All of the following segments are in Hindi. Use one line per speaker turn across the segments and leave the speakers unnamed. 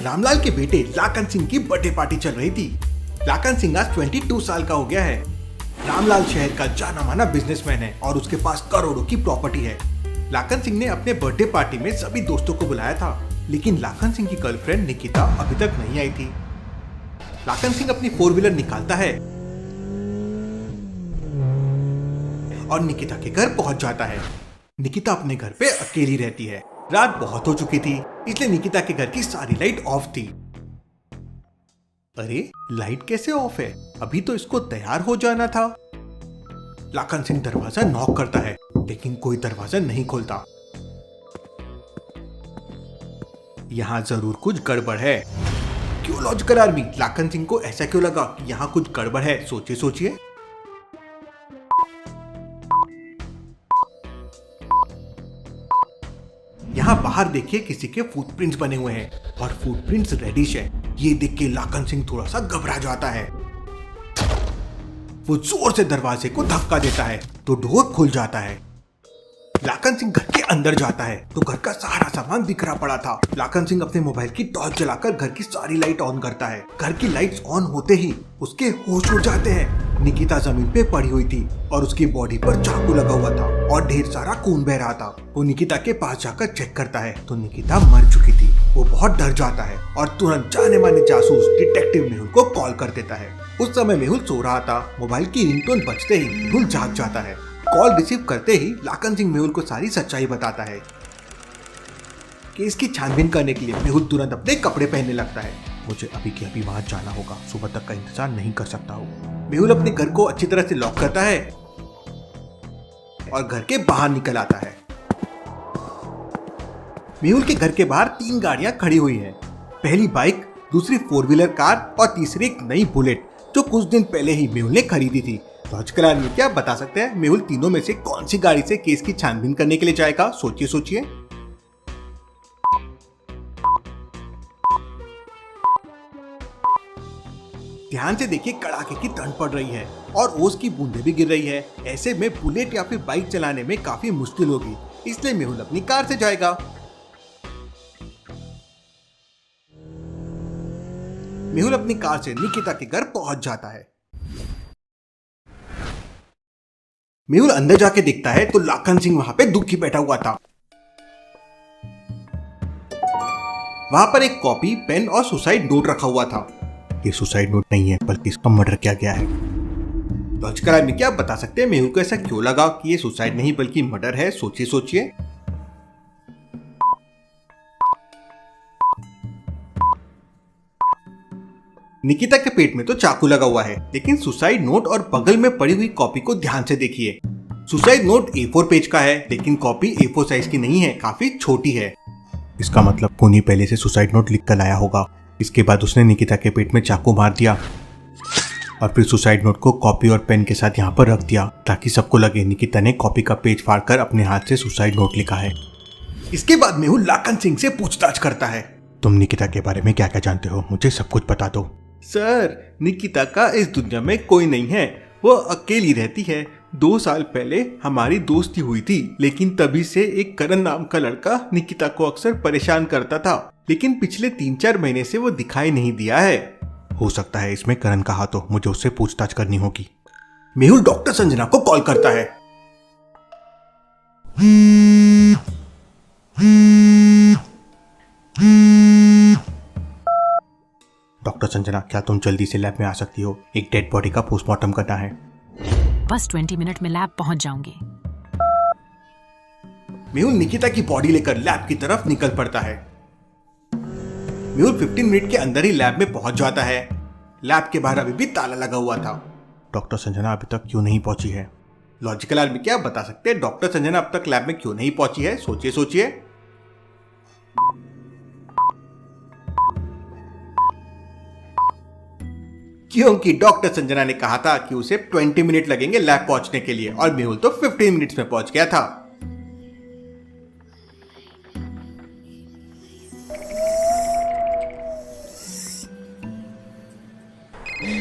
रामलाल के बेटे लाखन सिंह की बर्थडे पार्टी चल रही थी। लाखन सिंह आज 22 साल का हो गया है। रामलाल शहर का जाना माना बिजनेसमैन है और उसके पास करोड़ों की प्रॉपर्टी है। लाखन सिंह ने अपने बर्थडे पार्टी में सभी दोस्तों को बुलाया था, लेकिन लाखन सिंह की गर्लफ्रेंड निकिता अभी तक नहीं आई थी। लाखन सिंह अपनी 4 व्हीलर निकालता है और निकिता के घर पहुंच जाता है। निकिता अपने घर पे अकेली रहती है। रात बहुत हो चुकी थी, इसलिए निकिता के घर की सारी लाइट ऑफ थी। अरे, लाइट कैसे ऑफ है? अभी तो इसको तैयार हो जाना था। लाखन सिंह दरवाजा नॉक करता है, लेकिन कोई दरवाजा नहीं खोलता। यहाँ जरूर कुछ गड़बड़ है। क्यों लॉजिकल आर्मी? लाखन सिंह को ऐसा क्यों लगा कि यहाँ कुछ गड़बड़ है? सोचिए सोचिए। यहाँ बाहर देखिए, किसी के फुटप्रिंट्स बने हुए हैं और फुटप्रिंट्स रेडिश है। ये देख के लाखन सिंह थोड़ा सा घबरा जाता है। वो जोर से दरवाजे को धक्का देता है तो डोर खुल जाता है। लाखन सिंह घर के अंदर जाता है तो घर का सारा सामान बिखरा पड़ा था। लाखन सिंह अपने मोबाइल की टॉर्च जलाकर घर की सारी लाइट ऑन करता है। घर की लाइट्स ऑन होते ही उसके होश उड़ जाते हैं। निकिता जमीन पे पड़ी हुई थी और उसकी बॉडी पर चाकू लगा हुआ था और ढेर सारा खून बह रहा था। वो निकिता के पास जाकर चेक करता है तो निकिता मर चुकी थी। वो बहुत डर जाता है और तुरंत जाने माने जासूस डिटेक्टिव मेहुल को कॉल कर देता है। उस समय मेहुल सो रहा था। मोबाइल की रिंगटोन बजते ही मेहुल जाग जाता है। कॉल रिसीव करते ही लाखन सिंह मेहुल को सारी सच्चाई बताता है। केस की छानबीन करने के लिए मेहुल तुरंत अपने कपड़े पहनने लगता है। मुझे अभी के अभी वहां जाना होगा, सुबह तक का इंतजार नहीं कर सकता हूँ। मेहुल अपने घर को अच्छी तरह से लॉक करता है और घर के बाहर निकल आता है। मेहुल के घर के बाहर 3 गाड़ियां खड़ी हुई हैं। पहली बाइक, दूसरी 4 व्हीलर कार और तीसरी एक नई बुलेट जो कुछ दिन पहले ही मेहुल ने खरीदी थी। लॉजिकल आर्मी, क्या बता सकते हैं मेहुल तीनों में से कौन सी गाड़ी से केस की छानबीन करने के लिए जाएगा? सोचिए सोचिए। ध्यान से देखिए, कड़ाके की ठंड पड़ रही है और ओस की बूंदें भी गिर रही है। ऐसे में बुलेट या फिर बाइक चलाने में काफी मुश्किल होगी, इसलिए मेहुल अपनी कार से जाएगा। मेहुल अपनी कार से निकिता के घर पहुंच जाता है। मेहुल अंदर जाके देखता है तो लाखन सिंह वहां पे दुखी बैठा हुआ था। वहां पर एक कॉपी, पेन और सुसाइड नोट रखा हुआ था। ये सुसाइड नोट नहीं है, बल्कि इसका मर्डर किया गया है। लॉजिकल आर्मी, क्या आप बता सकते हैं मेहुल को ऐसा क्यों लगा कि ये सुसाइड नहीं बल्कि मर्डर है? सोचिए सोचिए। निकिता के पेट में तो चाकू लगा हुआ है, लेकिन सुसाइड नोट और बगल में पड़ी हुई कॉपी को ध्यान से देखिए। सुसाइड नोट A4 पेज का है, लेकिन कॉपी A4 साइज की नहीं है, काफी छोटी है। इसका मतलब खूनी पहले से सुसाइड नोट लिख कर लाया होगा। इसके बाद उसने निकिता के पेट में चाकू मार दिया और फिर सुसाइड नोट को कॉपी और पेन के साथ यहाँ पर रख दिया, ताकि सबको लगे निकिता ने कॉपी का पेज फाड़कर अपने हाथ से सुसाइड नोट लिखा है। इसके बाद मेहुल लाखन सिंह से पूछताछ करता है। तुम निकिता के बारे में क्या क्या जानते हो? मुझे सब कुछ बता दो। सर, निकिता का इस दुनिया में कोई नहीं है। वो अकेली रहती है। 2 साल पहले हमारी दोस्ती हुई थी, लेकिन तभी से एक करण नाम का लड़का निकिता को अक्सर परेशान करता था, लेकिन पिछले 3-4 महीने से वो दिखाई नहीं दिया है। हो सकता है इसमें करण का हाथ हो, मुझे उससे पूछताछ करनी होगी। मेहुल डॉक्टर संजना को कॉल करता है। डॉक्टर संजना, क्या तुम जल्दी से लैब में आ सकती हो? एक डेड बॉडी का पोस्टमार्टम करना है।
बस 20 मिनट में लैब पहुंच जाऊंगी।
मेहुल निकिता की बॉडी लेकर लैब की तरफ निकल पड़ता है। मेहुल 15 मिनट के अंदर ही लैब में पहुंच जाता है। लैब के बाहर अभी भी ताला लगा हुआ था। डॉक्टर संजना अभी तक क्यों नहीं पहुंची है? लॉजिकल आर्मी, क्या बता सकते हैं डॉक्टर संजना अब तक लैब में क्यों नहीं पहुंची है? सोचिए सोचिए। क्योंकि डॉक्टर संजना ने कहा था कि उसे 20 मिनट लगेंगे लैब पहुंचने के लिए, और मेहुल तो 15 मिनट्स में पहुंच गया था।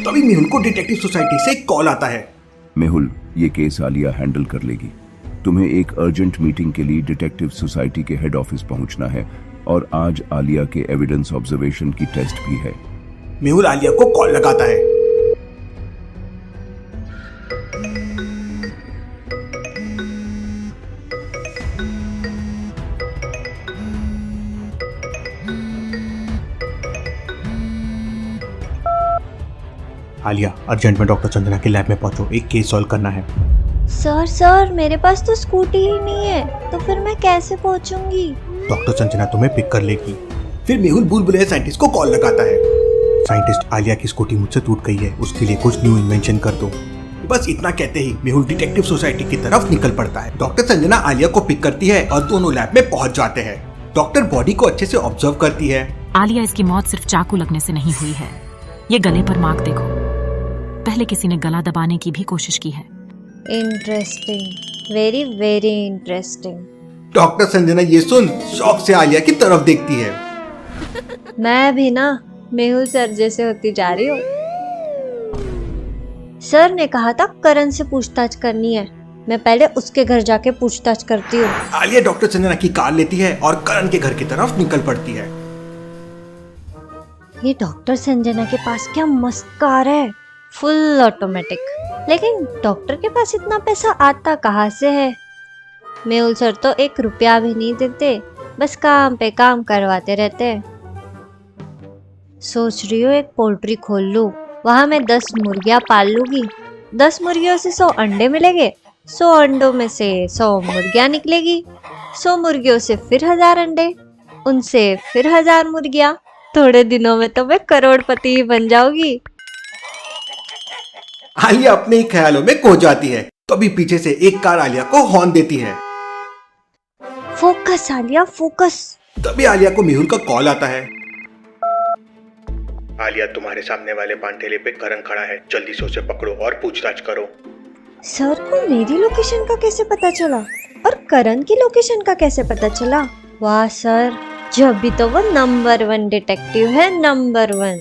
तभी मेहुल को डिटेक्टिव सोसाइटी से एक कॉल आता है।
मेहुल, ये केस आलिया हैंडल कर लेगी। तुम्हें एक अर्जेंट मीटिंग के लिए डिटेक्टिव सोसाइटी के हेड ऑफिस पहुंचना है और आज आलिया के एविडेंस ऑब्जर्वेशन की टेस्ट भी है।
मेहुल आलिया को कॉल लगाता है। आलिया, अर्जेंट में डॉक्टर संजना के लैब में पहुंचो, एक केस सॉल्व करना है।
सर मेरे पास तो स्कूटी ही नहीं है, तो फिर मैं कैसे पहुंचूंगी?
डॉक्टर संजना तुम्हें पिक कर लेगी। फिर मेहुल बुलबुले साइंटिस्ट को कॉल लगाता है। साइंटिस्ट, आलिया की स्कूटी मुझसे टूट गई है, उसके लिए कुछ न्यू इन्वेंशन कर दो। बस इतना कहते ही मेहुल डिटेक्टिव सोसाइटी की तरफ निकल पड़ता है। डॉक्टर संजना आलिया को पिक करती है और दोनों लैब में पहुंच जाते हैं। डॉक्टर बॉडी को अच्छे से ऑब्जर्व करती है।
आलिया, इसकी मौत सिर्फ चाकू लगने से नहीं हुई है। ये गले पर मार्क देखो, पहले किसी ने गला दबाने की भी कोशिश की है।
Interesting, very very interesting.
Doctor Sanjana ये सुन शौक से आलिया की तरफ देखती है।
मैं भी ना मेहुल सर जैसे होती जा रही हूँ। सर ने कहा था करण से पूछताछ करनी है, मैं पहले उसके घर जाके पूछताछ करती हूँ।
आलिया डॉक्टर संजना की कार लेती है और करण के घर की तरफ निकल पड़ती है।
ये डॉक्टर संजना के पास क्या मस्त कार है, फुल ऑटोमेटिक। लेकिन डॉक्टर के पास इतना पैसा आता कहाँ से है? मेहुल सर तो 1 रुपया भी नहीं देते, बस काम पे काम करवाते रहते हैं। सोच रही हूँ एक पोल्ट्री खोल लूँ, वहाँ मैं 10 मुर्गियाँ पाल लूंगी। 10 मुर्गियों से 100 अंडे मिलेंगे, 100 अंडों में से 100 मुर्गियाँ निकलेगी, 100 मुर्गियों से फिर 1000 अंडे, उनसे फिर 1000 मुर्गियाँ। थोड़े दिनों में तो मैं करोड़पति ही बन जाऊंगी।
आलिया अपने ही ख्यालों में खो जाती है। तभी पीछे से एक कार आलिया को हॉर्न देती है।
Focus Alia, focus.
तभी आलिया को मेहुल का कॉल आता है। आलिया, तुम्हारे सामने वाले पान ठेले पे करण खड़ा है, जल्दी से उसे पकड़ो और पूछताछ करो।
सर को मेरी लोकेशन का कैसे पता चला और करण की लोकेशन का कैसे पता चला? वाह सर, जब भी तो वो नंबर 1 डिटेक्टिव है, नंबर 1।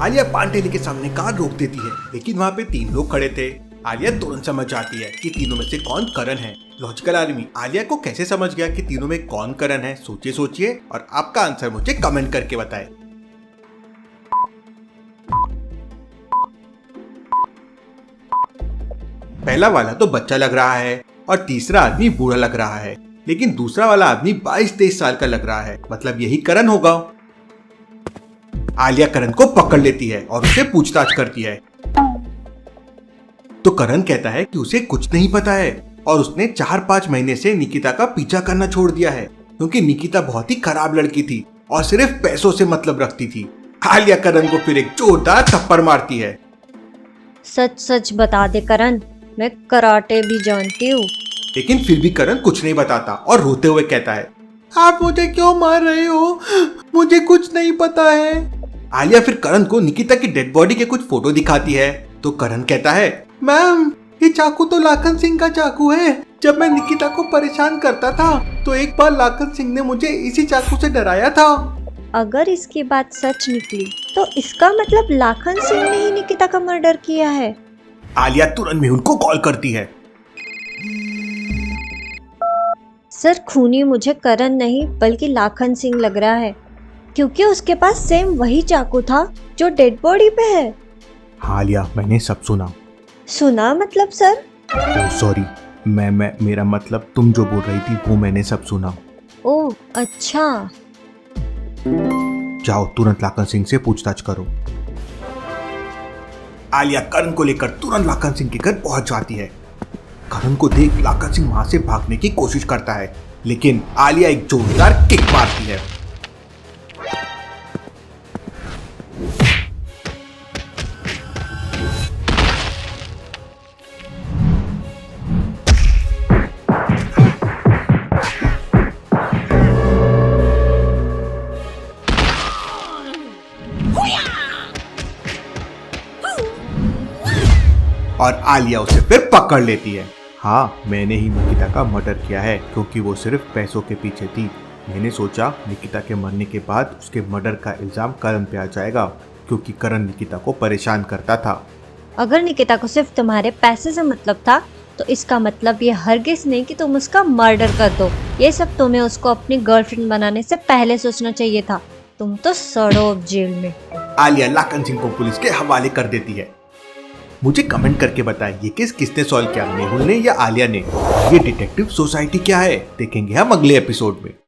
आलिया पान ठेले के सामने कार रोक देती है, लेकिन वहाँ पे 3 लोग खड़े थे। आलिया तुरंत समझ जाती है कि तीनों में से कौन करण है। लॉजिकल आदमी आलिया को कैसे समझ गया कि तीनों में कौन करण है? सोचिए और आपका आंसर मुझे कमेंट करके बताएं। पहला वाला तो बच्चा लग रहा है और तीसरा आदमी बूढ़ा लग रहा है, लेकिन दूसरा वाला आदमी 22-23 साल का लग रहा है, मतलब यही करण होगा। आलिया करण को पकड़ लेती है और उसे पूछताछ करती है। तो करण कहता है कि उसे कुछ नहीं पता है और उसने 4-5 महीने से निकिता का पीछा करना छोड़ दिया है, क्योंकि निकिता बहुत ही खराब लड़की थी और सिर्फ पैसों से मतलब रखती थी। आलिया करण को फिर एक जोरदार थप्पड़ मारती है।
सच सच बता दे करण, मैं कराटे भी जानती हूँ।
लेकिन फिर भी करण कुछ नहीं बताता और रोते हुए कहता है, आप मुझे क्यों मार रहे हो? मुझे कुछ नहीं पता है। आलिया फिर करण को निकिता की डेड बॉडी के कुछ फोटो दिखाती है। तो करण कहता है, मैम ये चाकू तो लाखन सिंह का चाकू है। जब मैं निकिता को परेशान करता था तो एक बार लाखन सिंह ने मुझे इसी चाकू से डराया था।
अगर इसकी बात सच निकली तो इसका मतलब लाखन सिंह ने ही निकिता का मर्डर किया है।
आलिया तुरंत मेहुल को कॉल करती है।
सर खूनी मुझे करण नहीं बल्कि लाखन सिंह लग रहा है, क्योंकि उसके पास सेम वही चाकू था जो डेड बॉडी पे है।
हाँ आलिया, मैंने सब सुना।
सुना मतलब सर?
सॉरी, मेरा मतलब तुम जो बोल रही थी वो मैंने सब सुना।
ओह अच्छा।
जाओ तुरंत लाखन सिंह से पूछताछ करो। आलिया करण को लेकर तुरंत लाखन सिंह के घर पहुंच जाती है। करण को देख लाखन सिंह वहां से भागने की कोशिश करता है, लेकिन आलिया एक जोरदार किक मारती है। और आलिया उसे फिर पकड़ लेती है। हाँ, मैंने ही निकिता का मर्डर किया है, क्योंकि वो सिर्फ पैसों के पीछे थी। मैंने सोचा निकिता के मरने के बाद उसके मर्डर का इल्जाम करण पे आ जाएगा, क्योंकि करण निकिता को परेशान करता था।
अगर निकिता को सिर्फ तुम्हारे पैसे से मतलब था तो इसका मतलब ये हरगिज नहीं कि तुम उसका मर्डर कर दो। ये सब तुम्हें उसको अपनी गर्लफ्रेंड बनाने से पहले सोचना चाहिए था। तुम तो सड़ो अब जेल में।
आलिया लाखन सिंह को पुलिस के हवाले कर देती है। मुझे कमेंट करके बताएं ये केस किसने सॉल्व किया, मेहुल ने या आलिया ने। ये डिटेक्टिव सोसाइटी क्या है, देखेंगे हम अगले एपिसोड में।